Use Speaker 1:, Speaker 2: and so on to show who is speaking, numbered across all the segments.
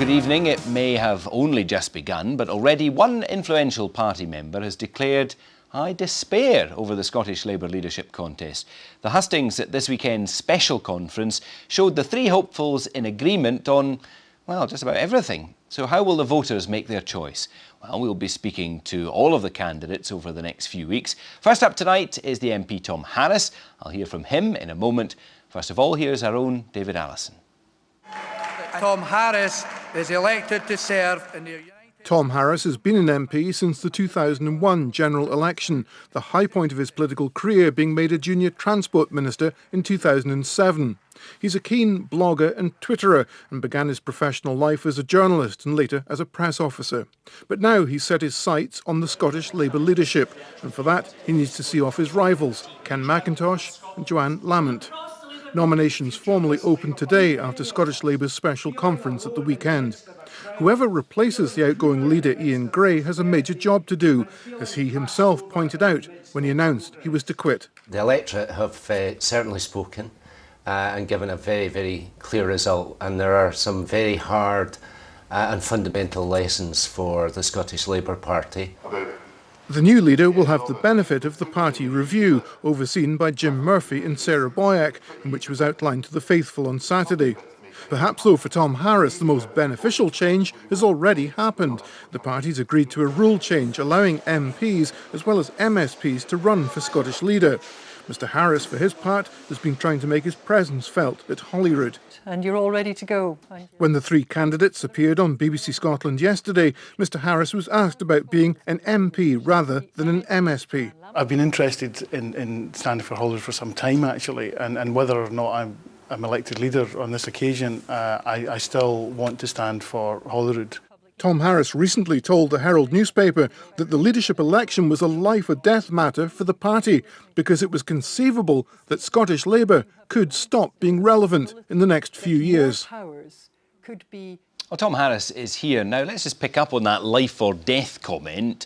Speaker 1: good evening. It may have only just begun, but already one influential party member has declared high despair over the Scottish Labour leadership contest. The hustings at this weekend's special conference showed the three hopefuls in agreement on, well, just about everything. So how will the voters make their choice? Well, we'll be speaking to all of the candidates over the next few weeks. First up tonight is the MP Tom Harris. I'll hear from him in a moment. First of all, here's our own David Allison.
Speaker 2: Tom Harris is elected to serve in the
Speaker 3: Tom Harris has been an MP since the 2001 general election, the high point of his political career being made a junior transport minister in 2007. He's a keen blogger and Twitterer and began his professional life as a journalist and later as a press officer. But now he's set his sights on the Scottish Labour leadership, and for that he needs to see off his rivals, Ken McIntosh and Joanne Lamont. Nominations formally opened today after Scottish Labour's special conference at the weekend. Whoever replaces the outgoing leader Ian Gray has a major job to do, as he himself pointed out when he announced he was to quit.
Speaker 4: The electorate have certainly spoken and given a very, very clear result, and there are some very hard and fundamental lessons for the Scottish Labour Party.
Speaker 3: The new leader will have the benefit of the party review, overseen by Jim Murphy and Sarah Boyack, and which was outlined to the faithful on Saturday. Perhaps, though, for Tom Harris, the most beneficial change has already happened. The party's agreed to a rule change allowing MPs as well as MSPs to run for Scottish leader. Mr Harris, for his part, has been trying to make his presence felt at Holyrood.
Speaker 5: And you're all ready to go.
Speaker 3: When the three candidates appeared on BBC Scotland yesterday, Mr Harris was asked about being an MP rather than an MSP.
Speaker 6: I've been interested in standing for Holyrood for some time, actually, and whether or not I'm elected leader on this occasion, I still want to stand for Holyrood.
Speaker 3: Tom Harris recently told the Herald newspaper that the leadership election was a life or death matter for the party because it was conceivable that Scottish Labour could stop being relevant in the next few years.
Speaker 1: Well, Tom Harris is here. Now, let's just pick up on that life or death comment.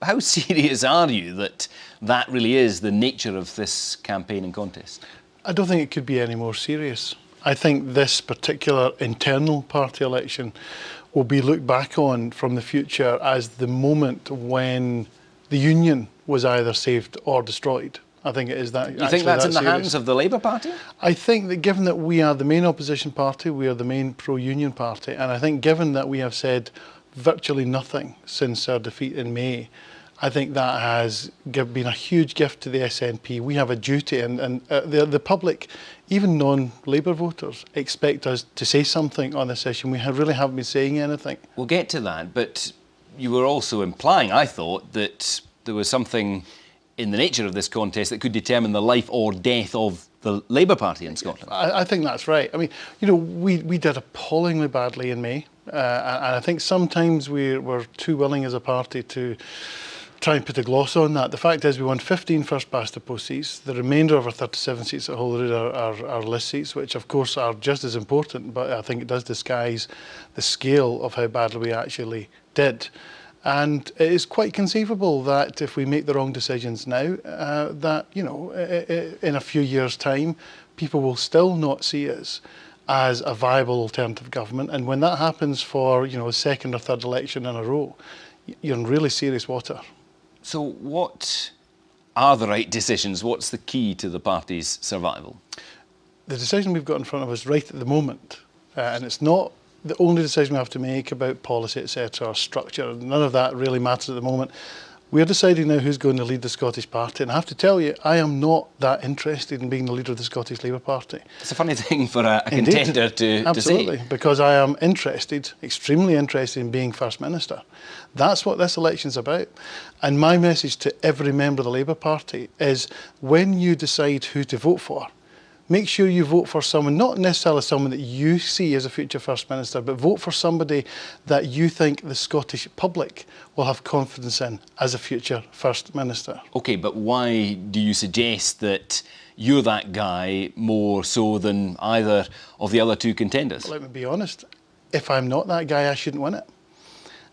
Speaker 1: How serious are you that that really is the nature of this campaign and contest?
Speaker 6: I don't think it could be any more serious. I think this particular internal party election will be looked back on from the future as the moment when the union was either saved or destroyed. I think it is that.
Speaker 1: You think that's in the hands of the Labour Party?
Speaker 6: I think that given that we are the main opposition party, we are the main pro-union party, and I think given that we have said virtually nothing since our defeat in May, I think that has been a huge gift to the SNP. We have a duty, and the public, even non-Labour voters, expect us to say something on this issue. We really haven't been saying anything.
Speaker 1: We'll get to that, but you were also implying, I thought, that there was something in the nature of this contest that could determine the life or death of the Labour Party in Scotland.
Speaker 6: I think that's right. I mean, you know, we did appallingly badly in May, and I think sometimes we're too willing as a party to try and put a gloss on that. The fact is we won 15 first past the post seats. The remainder of our 37 seats at Holyrood are list seats, which of course are just as important, but I think it does disguise the scale of how badly we actually did. And it is quite conceivable that if we make the wrong decisions now, that, you know, in a few years' time, people will still not see us as a viable alternative government. And when that happens for, you know, a second or third election in a row, you're in really serious water.
Speaker 1: So what are the right decisions? What's the key to the party's survival?
Speaker 6: The decision we've got in front of us right at the moment, and it's not the only decision we have to make about policy, etc., or structure. None of that really matters at the moment. We're deciding now who's going to lead the Scottish Party, and I have to tell you, I am not that interested in being the leader of the Scottish Labour Party.
Speaker 1: It's a funny thing for a contender to
Speaker 6: Absolutely,
Speaker 1: say.
Speaker 6: Because I am interested, extremely interested in being First Minister. That's what this election's about. And my message to every member of the Labour Party is when you decide who to vote for, make sure you vote for someone, not necessarily someone that you see as a future First Minister, but vote for somebody that you think the Scottish public will have confidence in as a future First Minister.
Speaker 1: OK, but why do you suggest that you're that guy more so than either of the other two contenders?
Speaker 6: Let me be honest. If I'm not that guy, I shouldn't win it.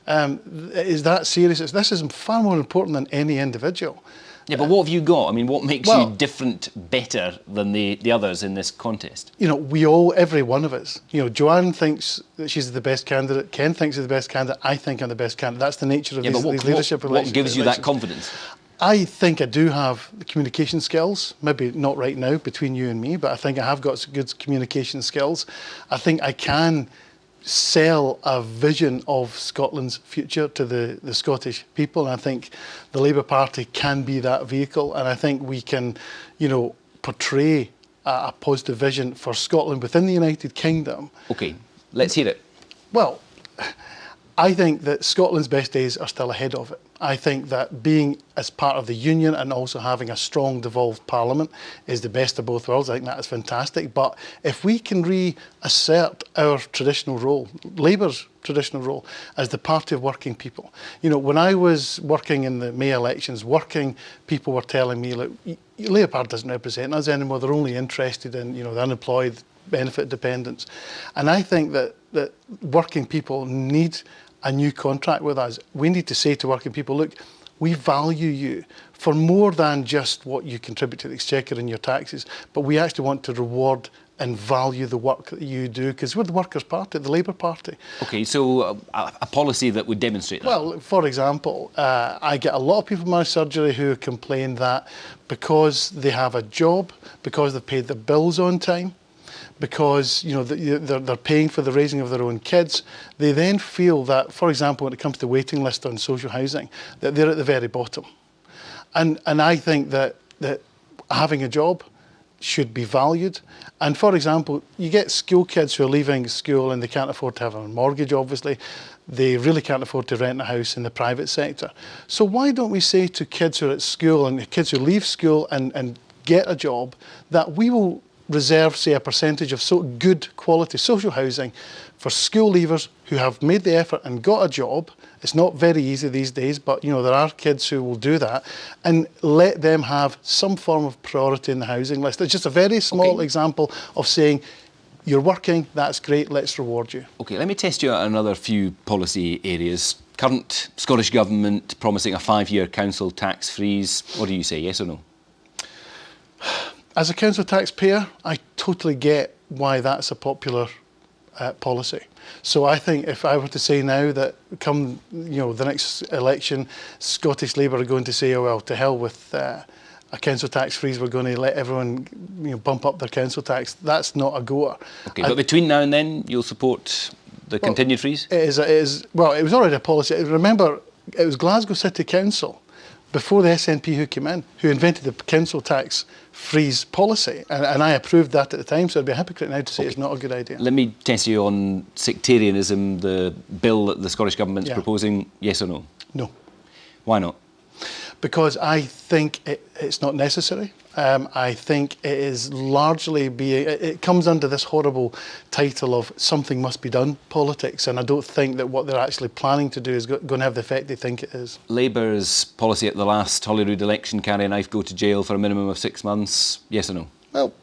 Speaker 6: Is that serious? This is far more important than any individual.
Speaker 1: Yeah, but what have you got? I mean, what makes
Speaker 6: Well,
Speaker 1: you different, better than the others in this contest?
Speaker 6: You know, every one of us, you know, Joanne thinks that she's the best candidate, Ken thinks he's the best candidate, I think I'm the best candidate. That's the nature of these leadership elections.
Speaker 1: What gives you that confidence?
Speaker 6: I think I do have the communication skills, maybe not right now between you and me, but I think I have got some good communication skills. I think I can sell a vision of Scotland's future to the Scottish people, and I think the Labour Party can be that vehicle, and I think we can, you know, portray a positive vision for Scotland within the United Kingdom.
Speaker 1: OK, let's hear it.
Speaker 6: Well, I think that Scotland's best days are still ahead of it. I think that being as part of the Union and also having a strong devolved Parliament is the best of both worlds. I think that is fantastic. But if we can reassert our traditional role, Labour's traditional role, as the party of working people. You know, when I was working in the May elections, working people were telling me, look, Labour doesn't represent us anymore. They're only interested in, you know, the unemployed, benefit dependents. And I think that working people need a new contract with us. We need to say to working people, look, we value you for more than just what you contribute to the Exchequer and your taxes, but we actually want to reward and value the work that you do, because we're the Workers' Party, the Labour Party.
Speaker 1: OK, so a policy that would demonstrate that?
Speaker 6: Well, for example, I get a lot of people in my surgery who complain that because they have a job, because they've paid their bills on time, because, you know, they're paying for the raising of their own kids, they then feel that, for example, when it comes to the waiting list on social housing, that they're at the very bottom. And I think that having a job should be valued. And for example, you get school kids who are leaving school and they can't afford to have a mortgage, obviously. They really can't afford to rent a house in the private sector. So why don't we say to kids who are at school and kids who leave school and get a job that we will reserve, say, a percentage of so good quality social housing for school leavers who have made the effort and got a job. It's not very easy these days, but, you know, there are kids who will do that, and let them have some form of priority in the housing list. It's just a very small example of saying, you're working, that's great, let's reward you. OK, let me test you on another few policy areas. Current Scottish Government promising a 5-year council tax freeze. What do you say, yes or no? As a council taxpayer, I totally get why that's a popular policy. So I think if I were to say now that come, you know, the next election, Scottish Labour are going to say, oh well, to hell with a council tax freeze, we're going to let everyone, you know, bump up their council tax, that's not a goer. OK, but between now and then, you'll support the continued freeze? It is. Well, it was already a policy. Remember, it was Glasgow City Council, before the SNP who came in, who invented the council tax freeze policy, and I approved that at the time, so I'd be a hypocrite now to say it's not a good idea. Let me test you on sectarianism, the bill that the Scottish Government's proposing, yes or no? No. Why not? Because I think it's not necessary. I think it is largely it comes under this horrible title of something must be done politics, and I don't think that what they're actually planning to do is going to have the effect they think it is. Labour's policy at the last Holyrood election, carry a knife, go to jail for a minimum of 6 months, yes or no? Well,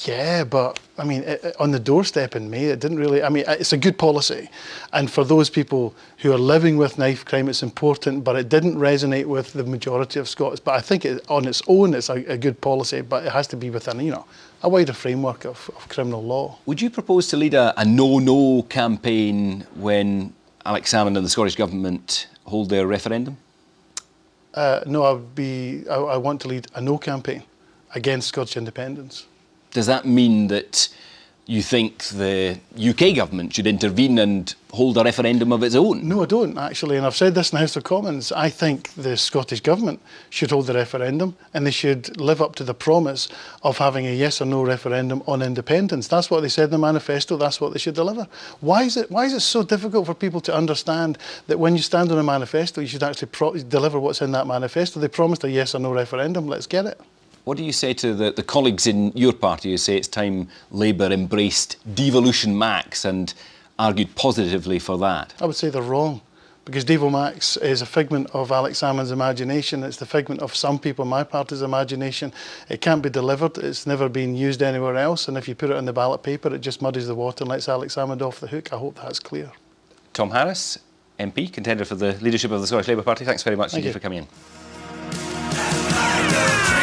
Speaker 6: yeah, but I mean, on the doorstep in May, it didn't really, I mean, it's a good policy. And for those people who are living with knife crime, it's important, but it didn't resonate with the majority of Scots. But I think on its own, it's a good policy, but it has to be within, you know, a wider framework of criminal law. Would you propose to lead a no-no campaign when Alex Salmond and the Scottish Government hold their referendum? No, I want to lead a no campaign against Scottish independence. Does that mean that you think the UK government should intervene and hold a referendum of its own? No, I don't, actually, and I've said this in the House of Commons. I think the Scottish government should hold the referendum, and they should live up to the promise of having a yes or no referendum on independence. That's what they said in the manifesto, that's what they should deliver. Why is it so difficult for people to understand that when you stand on a manifesto, you should actually deliver what's in that manifesto? They promised a yes or no referendum, let's get it. What do you say to the colleagues in your party who say it's time Labour embraced devolution max and argued positively for that? I would say they're wrong, because Devo Max is a figment of Alex Salmond's imagination. It's the figment of some people in my party's imagination. It can't be delivered. It's never been used anywhere else. And if you put it on the ballot paper, it just muddies the water and lets Alex Salmond off the hook. I hope that's clear. Tom Harris, MP, contender for the leadership of the Scottish Labour Party. Thanks very much indeed for coming in.
Speaker 5: the